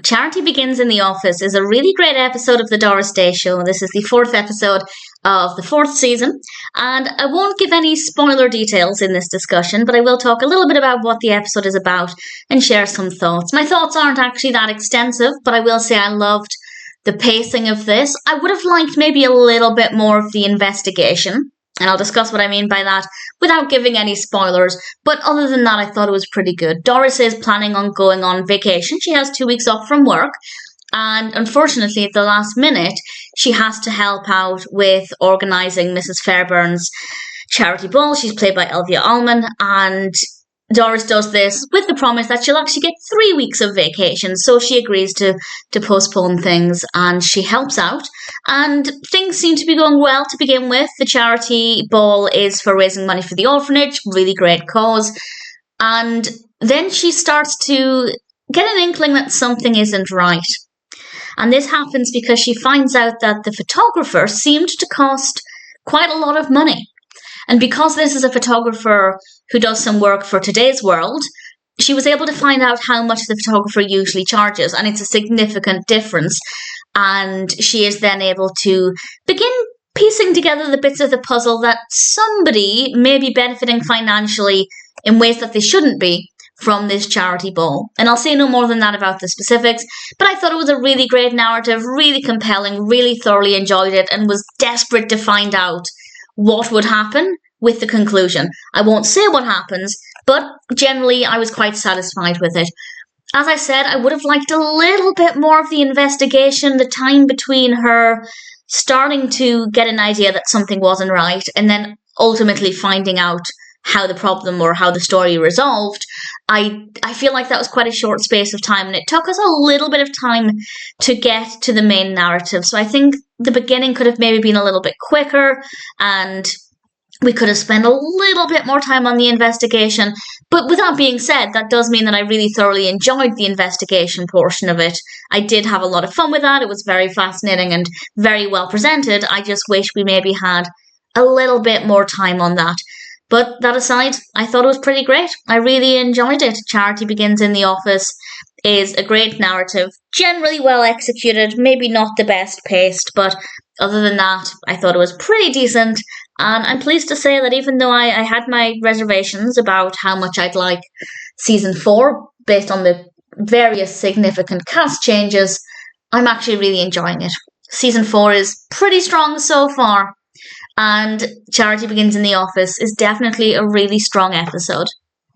Charity Begins in the Office is a really great episode of the Doris Day Show. This is the 4th episode of the 4th season, and I won't give any spoiler details in this discussion, but I will talk a little bit about what the episode is about and share some thoughts. My thoughts aren't actually that extensive, but I will say I loved the pacing of this. I would have liked maybe a little bit more of the investigation, and I'll discuss what I mean by that without giving any spoilers. But other than that, I thought it was pretty good. Doris is planning on going on vacation. She has 2 weeks off from work. And unfortunately, at the last minute, she has to help out with organising Mrs. Fairburn's charity ball. She's played by Elvia Allman. And Doris does this with the promise that she'll actually get 3 weeks of vacation. So she agrees to postpone things and she helps out. And things seem to be going well to begin with. The charity ball is for raising money for the orphanage. Really great cause. And then she starts to get an inkling that something isn't right. And this happens because she finds out that the photographer seemed to cost quite a lot of money. And because this is a photographer who does some work for Today's World, she was able to find out how much the photographer usually charges, and it's a significant difference. And she is then able to begin piecing together the bits of the puzzle that somebody may be benefiting financially in ways that they shouldn't be from this charity ball. And I'll say no more than that about the specifics, but I thought it was a really great narrative, really compelling, really thoroughly enjoyed it, and was desperate to find out what would happen with the conclusion. I won't say what happens, but generally I was quite satisfied with it. As I said, I would have liked a little bit more of the investigation, the time between her starting to get an idea that something wasn't right and then ultimately finding out how the problem or how the story resolved. I feel like that was quite a short space of time, and it took us a little bit of time to get to the main narrative. So I think the beginning could have maybe been a little bit quicker, and we could have spent a little bit more time on the investigation. But with that being said, that does mean that I really thoroughly enjoyed the investigation portion of it. I did have a lot of fun with that. It was very fascinating and very well presented. I just wish we maybe had a little bit more time on that. But that aside, I thought it was pretty great. I really enjoyed it. Charity Begins in the Office is a great narrative, generally well executed, maybe not the best paced, but other than that, I thought it was pretty decent. And I'm pleased to say that even though I had my reservations about how much I'd like season 4, based on the various significant cast changes, I'm actually really enjoying it. Season 4 is pretty strong so far. And Charity Begins in the Office is definitely a really strong episode.